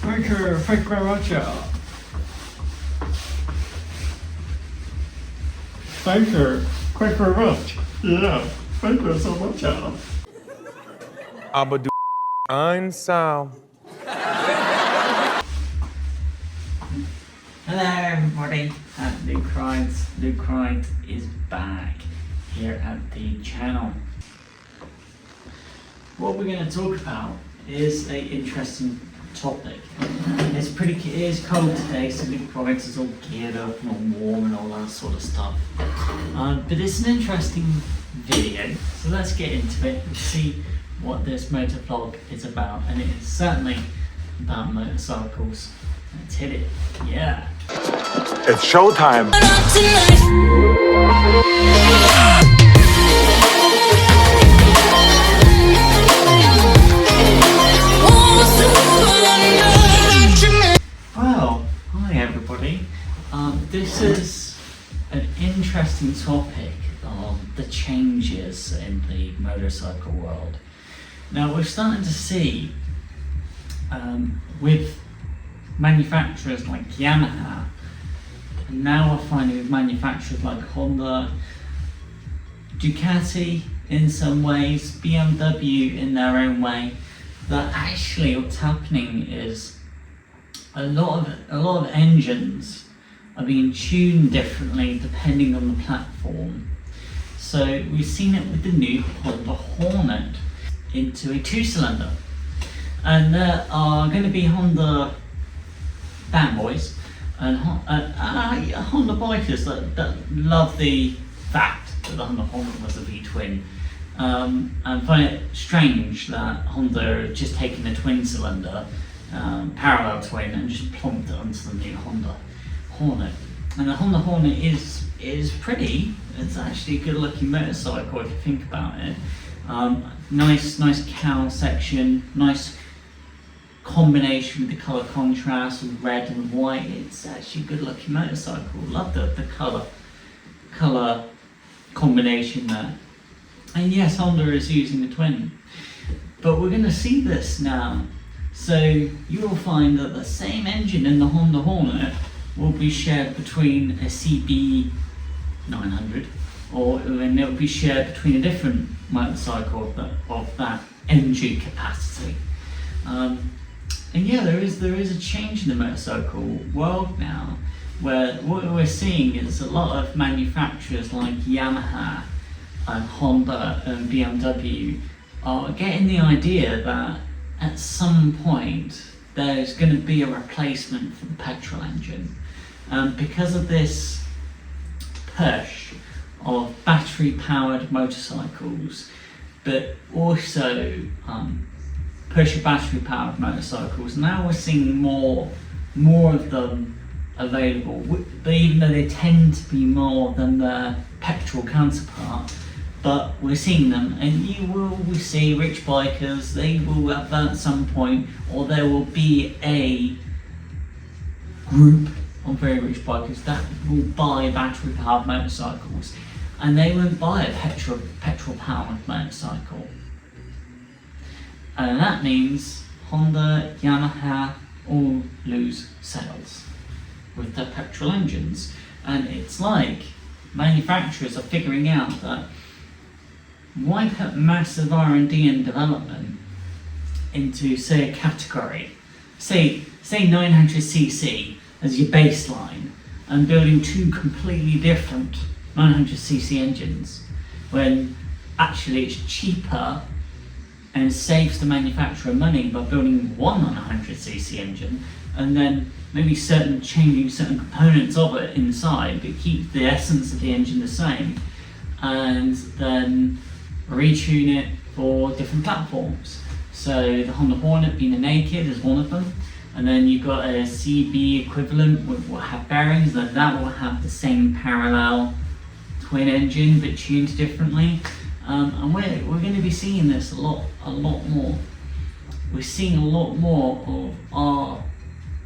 Thank you very much. Thank you very much. Yeah, thank you so much. Aber du einsam. Hello everybody, Luke Wright is back here at the channel. What we're going to talk about is an interesting topic. It is cold today, so Luke Wright is all geared up and all warm and all that sort of stuff. But it's an interesting video, so let's get into it and see what this motovlog is about. And it is certainly about motorcycles. Let's hit it. Yeah. It's showtime. Well, hi everybody. This is an interesting topic on the changes in the motorcycle world. Now we're starting to see with manufacturers like Yamaha, and now we're finding with manufacturers like Honda, Ducati in some ways, BMW in their own way, that actually what's happening is a lot of engines are being tuned differently depending on the platform. So we've seen it with the new Honda Hornet into a 2-cylinder, and there are going to be Honda fanboys and Honda bikers that love the fact that the Honda Hornet was a V-twin, and find it strange that Honda had just taken a twin-cylinder parallel twin and just plonked it onto the new Honda Hornet. And the Honda Hornet is pretty. It's actually a good-looking motorcycle if you think about it. Nice cowl section, nice combination with the colour contrast with red and white. It's actually a good looking motorcycle. Love the colour combination there. And yes, Honda is using the twin, but we're going to see this now. So you will find that the same engine in the Honda Hornet will be shared between a CB 900, and it will be shared between a different motorcycle of that MG capacity. And yeah, there is a change in the motorcycle world now, where what we're seeing is a lot of manufacturers like Yamaha and Honda and BMW are getting the idea that at some point there's going to be a replacement for the petrol engine. Because of this push of battery-powered motorcycles, but also push of battery-powered motorcycles. Now we're seeing more of them available, but even though they tend to be more than their petrol counterpart, but we're seeing them, and you will see rich bikers, they will at some point, or there will be a group of very rich bikers that will buy battery-powered motorcycles, and they won't buy a petrol-powered motorcycle. And that means Honda, Yamaha all lose sales with their petrol engines. And it's like manufacturers are figuring out that why put massive R&D and development into, say, a category, say 900cc as your baseline, and building two completely different 900cc engines, when actually it's cheaper and saves the manufacturer money by building one 100cc engine, and then maybe changing certain components of it inside, but keep the essence of the engine the same, and then retune it for different platforms. So the Honda Hornet being a naked is one of them, and then you've got a CB equivalent which will have bearings, and that will have the same parallel twin engine but tuned differently. And we're going to be seeing this a lot more. We're seeing a lot more of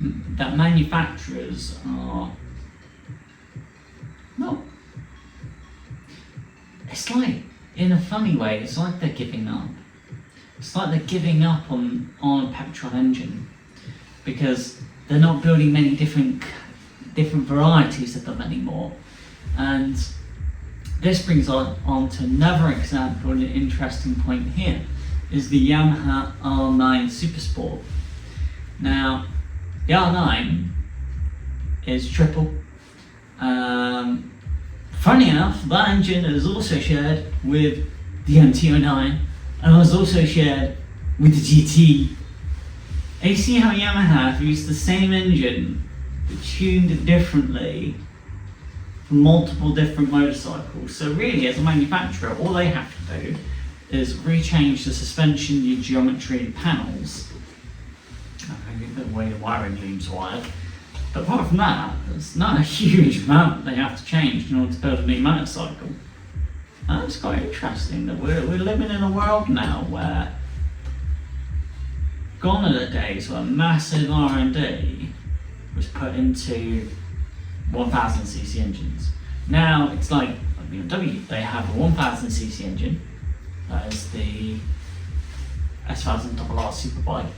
that manufacturers are it's like, in a funny way, it's like they're giving up. It's like they're giving up on a petrol engine. because they're not building many different varieties of them anymore. And this brings on to another example, and an interesting point here, is the Yamaha R9 Supersport. Now, the R9 is triple. Funny enough, that engine is also shared with the MT-09 and was also shared with the GT. And you see how Yamaha have used the same engine but tuned it differently for multiple different motorcycles. So really, as a manufacturer, all they have to do is rechange the suspension, the geometry and panels. I think the way the wiring loom's wired. But apart from that, it's not a huge amount they have to change in order to build a new motorcycle. And that's quite interesting that we're living in a world now where gone are the days where massive R&D was put into 1000cc engines. Now it's like BMW, they have a 1000cc engine, that is the S1000RR SuperBike.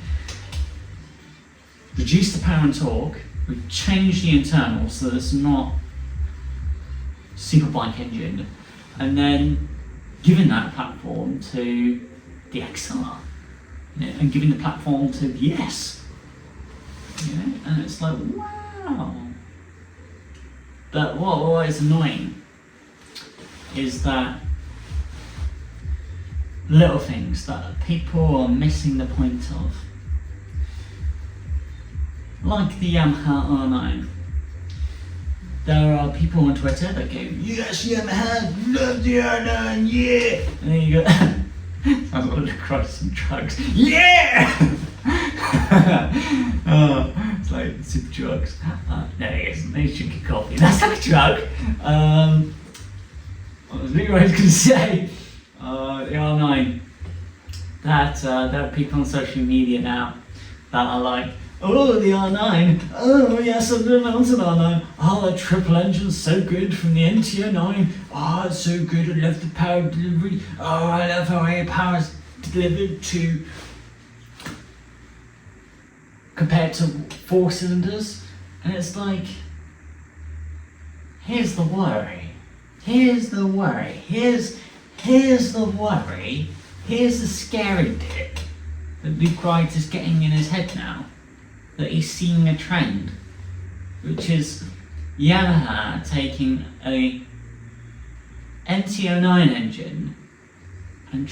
Reduce the power and torque, we change the internals so that it's not SuperBike engine, and then giving that platform to the XR, and giving the platform to the S, and it's like, wow. But what is annoying is that little things that people are missing the point of. Like the Yamaha R9. There are people on Twitter that go, yes, Yamaha, love the R9, yeah! And then you go, sounds like across some trucks, yeah! Oh, it's like super trucks. No, it isn't, they should get coffee. That's like a truck. What was I going to say? The R9. That there are people on social media now that are like, oh, the R9, oh yes, I'm going to mount an R9. Oh, that triple engine's so good from the MT-09. Oh, it's so good, I love the power delivery. Oh, I love how power is delivered to, compared to 4 cylinders. And it's like, here's the worry. Here's the worry. Here's the worry. Here's the scary bit that Luke Wright is getting in his head now. That he's seeing a trend, which is Yamaha taking a MT-09 engine and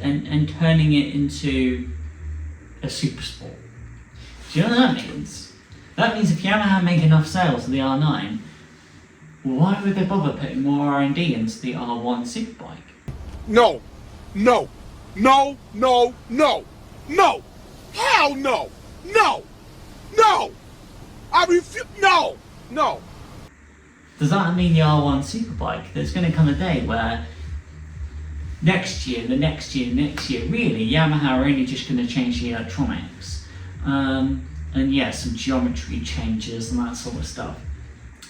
and turning it into a Supersport. Do you know what that means? That means if Yamaha make enough sales of the R9, why would they bother putting more R&D into the R1 Superbike? No, no, no, no, no, no, hell no, no, no, I refuse, no, no. Does that mean the R1 Superbike, there's going to come a day where next year, the next year, really, Yamaha are only just going to change the electronics, and yeah, some geometry changes and that sort of stuff.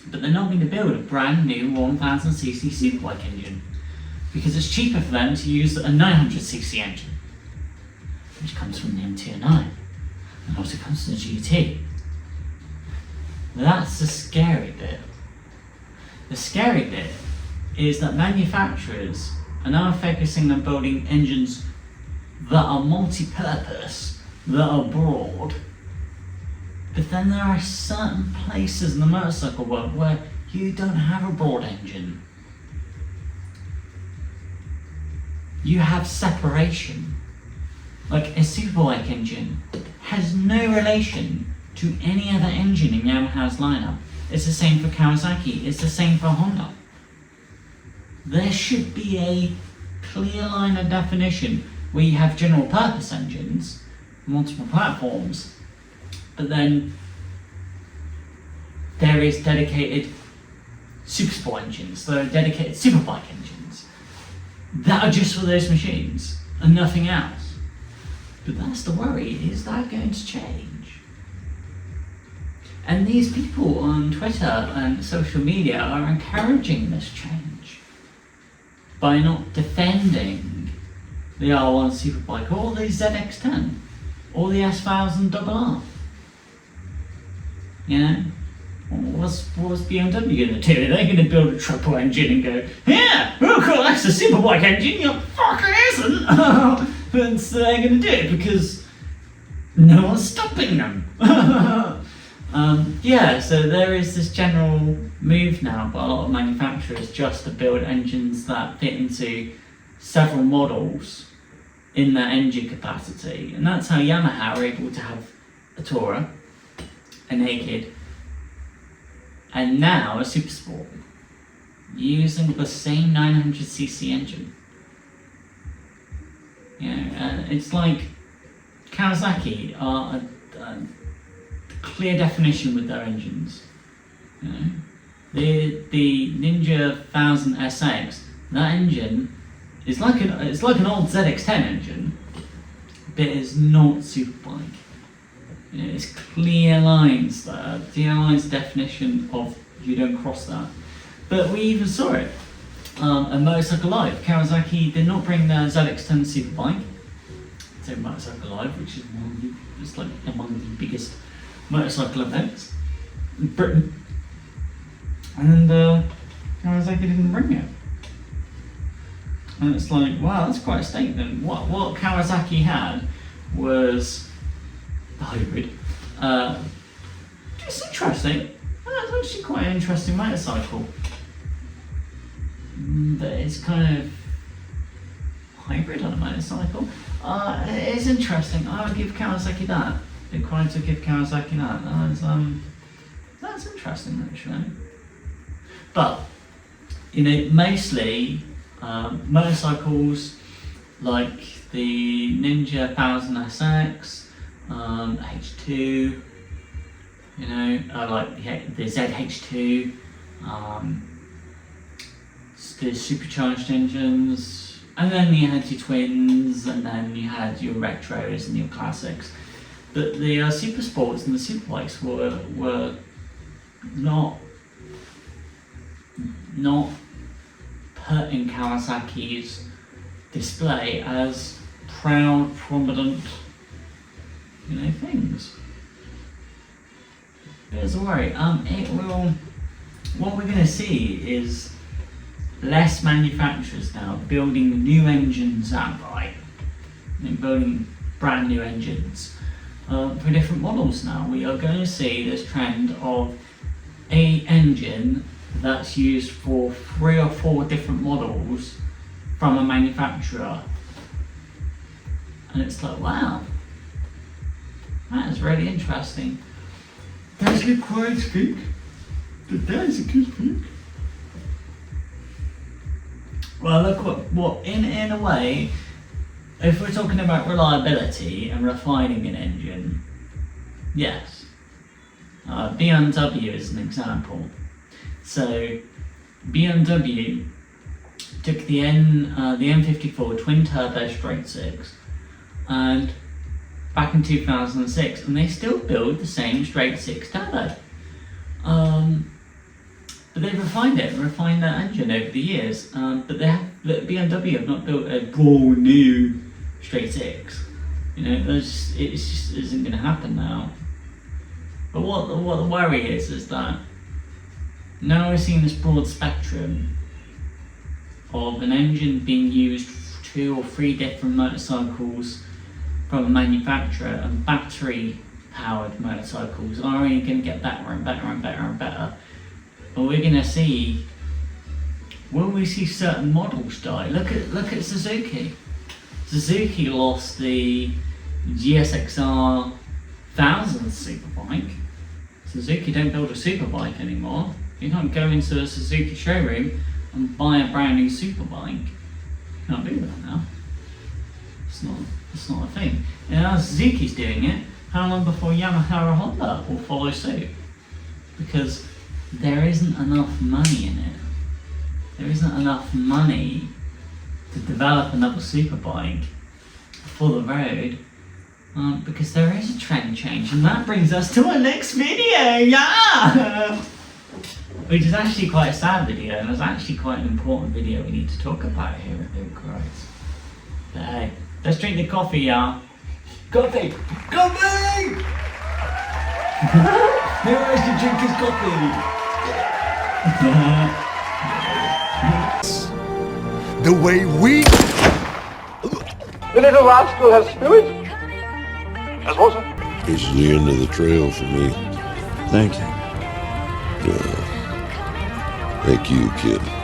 But they're not going to build a brand new 1000cc Superbike engine because it's cheaper for them to use a 900cc engine, which comes from the MT-09 and also comes from the GT. That's the scary bit. The scary bit is that manufacturers are now focusing on building engines that are multi-purpose, that are broad. But then there are certain places in the motorcycle world where you don't have a broad engine. You have separation. Like a Superbike engine has no relation to any other engine in Yamaha's lineup. It's the same for Kawasaki, it's the same for Honda. There should be a clear line of definition where you have general purpose engines, multiple platforms, but then there is dedicated Supersport engines, there are dedicated Superbike engines that are just for those machines and nothing else. But that's the worry, is that going to change? And these people on Twitter and social media are encouraging this change by not defending the R1 Superbike or the ZX10 or the S1000RR. You know? What's BMW going to do? They're going to build a triple engine and go, yeah, oh cool, that's a SuperBike engine. You're fucking isn't. And so they're going to do it because no one's stopping them. Yeah, so there is this general move now by a lot of manufacturers just to build engines that fit into several models in their engine capacity. And that's how Yamaha are able to have a Tourer, a Naked, and now a Super Sport, using the same 900cc engine. You know, it's like Kawasaki are a clear definition with their engines. You know, the Ninja 1000 SX, that engine is like an old ZX10 engine, but it's not Superbike. You know, it's clear lines there. Clear lines definition of you don't cross that. But we even saw it at Motorcycle Live. Kawasaki did not bring their ZX10 Superbike to Motorcycle Live, which is among the biggest motorcycle events in Britain. And Kawasaki didn't bring it. And it's like, wow, that's quite a statement. What Kawasaki had was the hybrid. It's interesting. It's actually quite an interesting motorcycle. But it's kind of hybrid on a motorcycle. It's interesting. I would give Kawasaki that. Inclined to give Kawasaki that. That's interesting actually. But you know, mostly motorcycles like the Ninja 1000 SX, H2, you know, like the ZH2, the supercharged engines, and then you had your twins, and then you had your retros and your classics. But the super sports and the superbikes were not put in Kawasaki's display as proud, prominent, you know, things. There's a worry. What we're going to see is less manufacturers now building new engines outright, and building brand new engines for different models. Now we are going to see this trend of a engine that's used for 3 or 4 different models from a manufacturer, and it's like, wow, that is really interesting. Does it quite speak? Does it speak? Well, look what in a way, if we're talking about reliability and refining an engine, yes. BMW is an example. So BMW took the M54 twin turbo straight six, and back in 2006, and they still build the same straight six turbo. But they've refined that engine over the years. But BMW have not built a brand new straight six. You know, it just isn't going to happen now. But what the worry is that now we're seeing this broad spectrum of an engine being used for 2 or 3 different motorcycles from a manufacturer, and battery-powered motorcycles are only going to get better and better and better and better. But we're going to see, will we see certain models die? Look at Suzuki. Suzuki lost the GSXR 1000 Superbike. Suzuki don't build a Superbike anymore. You can't go into a Suzuki showroom and buy a brand new Superbike. You can't do that now. It's not a thing. And now Suzuki's doing it, how long before Yamaha or Honda will follow suit? Because there isn't enough money in it. There isn't enough money to develop another Superbike for the road, because there is a trend change, and that brings us to our next video, yeah! Which is actually quite a sad video, and it's actually quite an important video we need to talk about here at Bill Crows. But hey, let's drink the coffee, y'all. Coffee! Coffee! Who has to drink his coffee? The way we... The little rascal has spirit. As water. It's the end of the trail for me. Thank you. Thank you, kid.